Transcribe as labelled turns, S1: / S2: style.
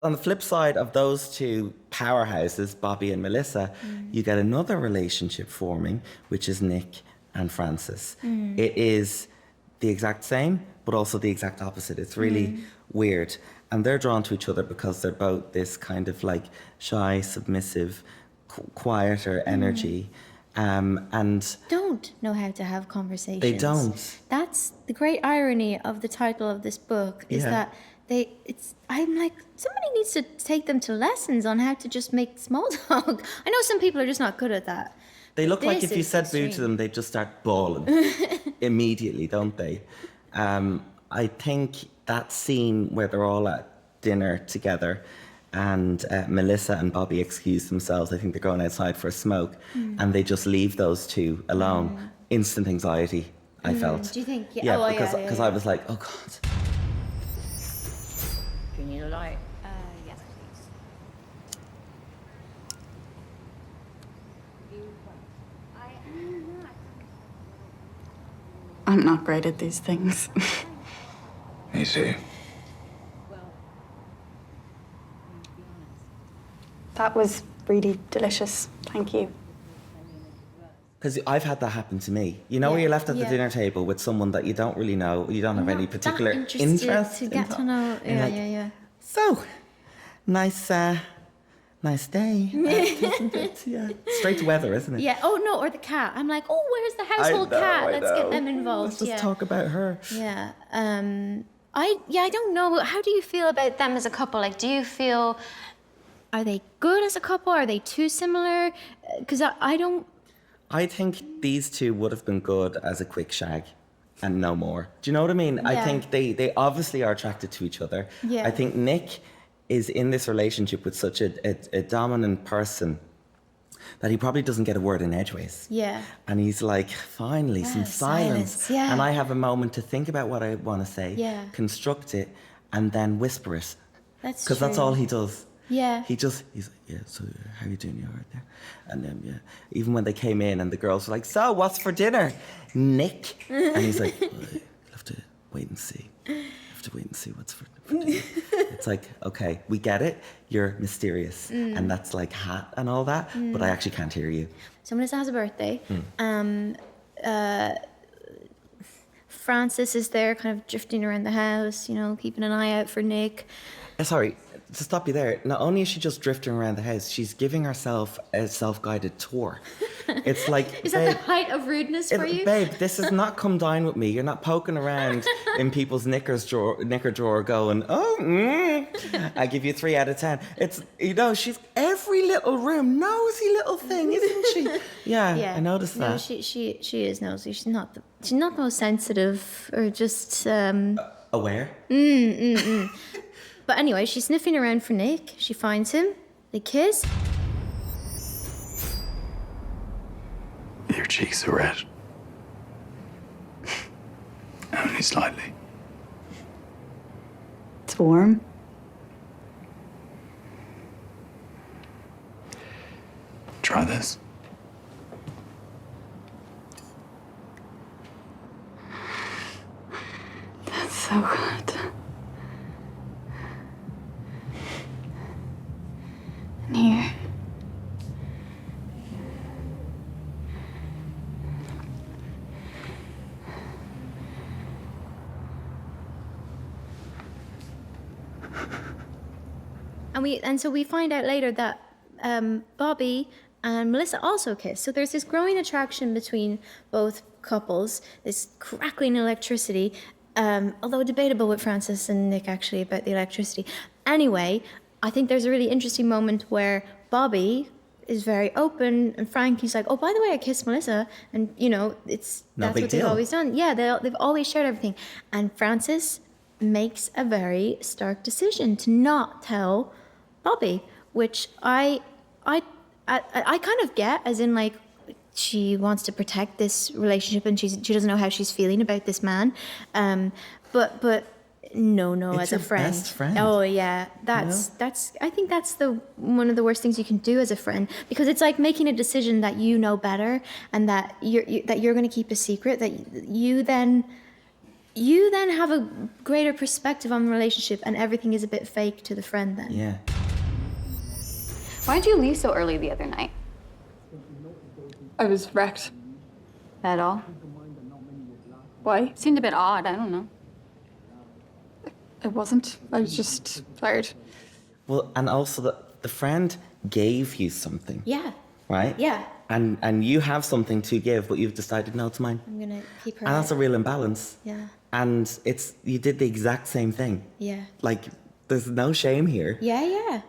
S1: On the flip side of those two powerhouses, Bobby and Melissa, you get another relationship forming, which is Nick and Francis. It is the exact same, but also the exact opposite. It's really weird. And they're drawn to each other because they're both this kind of like shy, submissive, quieter energy. And
S2: don't know how to have conversations.
S1: they don't.
S2: That's the great irony of the title of this book, is that I'm like, somebody needs to take them to lessons on how to just make small talk. I know some people are just not good at that.
S1: They look like if you said boo
S2: extreme.
S1: to them, they'd just start bawling immediately, don't they? I think that scene where they're all at dinner together and Melissa and Bobby excuse themselves. I think they're going outside for a smoke and they just leave those two alone. Instant anxiety, I felt.
S2: Do you think? Yeah,
S1: Yeah, because I was like, oh God.
S2: Do you need a light?
S3: Yes, please.
S4: I'm not great at these things.
S5: Me too.
S4: That was really delicious. Thank you.
S1: Because I've had that happen to me. You know, where you're left at the dinner table with someone that you don't really know, you don't have any particular interest
S2: to get to know. Yeah.
S1: So, nice day. Isn't it? Yeah. Straight to weather, isn't it?
S2: Yeah. Oh no, or the cat. I'm like, oh, where's the household cat? Let's get them involved.
S1: Let's just talk about her.
S2: Yeah. I don't know. How do you feel about them as a couple? Like, do you feel, are they good as a couple? Are they too similar? Because I don't.
S1: I think these two would have been good as a quick shag and no more. Do you know what I mean?
S2: Yeah.
S1: I think they obviously are attracted to each other.
S2: Yeah.
S1: I think Nick is in this relationship with such a dominant person that he probably doesn't get a word in edgeways.
S2: Yeah.
S1: And he's like, finally, some silence.
S2: Yeah.
S1: And I have a moment to think about what I want to say, construct it, and then whisper it.
S2: That's
S1: Because that's all he does.
S2: Yeah.
S1: He's like, yeah, so how you doing? You all right there? And then, even when they came in and the girls were like, so what's for dinner? Nick. And he's like, well, you'll have to wait and see. What's for dinner. It's like, okay, we get it. You're mysterious. And that's like hat and all that. But I actually can't hear you.
S2: So Melissa has a birthday. Francis is there kind of drifting around the house, keeping an eye out for Nick.
S1: Sorry, to stop you there, not only is she just drifting around the house, she's giving herself a self-guided tour. It's like,
S2: is that the height of rudeness for you?
S1: Babe, this is not come dine with me. You're not poking around in people's knicker drawer going, I give you 3 out of 10. It's, she's every little room, nosy little thing, isn't she? Yeah, I noticed that.
S2: No, she is nosy. She's not the most sensitive or just...
S1: Aware?
S2: But anyway, she's sniffing around for Nick. She finds him. They kiss.
S5: Your cheeks are red. Only slightly.
S4: It's warm.
S5: Try this.
S4: That's so good. And here.
S2: And so we find out later that Bobby and Melissa also kiss. So there's this growing attraction between both couples, this crackling electricity, although debatable with Francis and Nick actually about the electricity. Anyway, I think there's a really interesting moment where Bobby is very open and frank. He's like, oh, by the way, I kissed Melissa. And, that's what they've always done. Yeah, they've always shared everything. And Francis makes a very stark decision to not tell Bobby, which I kind of get, as in like she wants to protect this relationship and she doesn't know how she's feeling about this man, but no,
S1: It's
S2: as a
S1: your
S2: friend.
S1: best friend.
S2: Oh yeah, that's I think that's one of the worst things you can do as a friend, because it's like making a decision that you know better and that you're going to keep a secret that you then you then have a greater perspective on the relationship, and everything is a bit fake to the friend then.
S1: Yeah.
S3: Why'd you leave so early the other night?
S4: I was wrecked.
S3: That all?
S4: Why?
S3: Seemed a bit odd, I don't know.
S4: I wasn't. I was just tired.
S1: Well, and also the friend gave you something,
S2: Yeah.
S1: right?
S2: Yeah.
S1: And you have something to give, but you've decided, no, it's mine.
S2: I'm gonna keep her
S1: And that's a
S2: out.
S1: real imbalance.
S2: Yeah.
S1: And you did the exact same thing.
S2: Yeah.
S1: Like, there's no shame here.
S2: Yeah, yeah.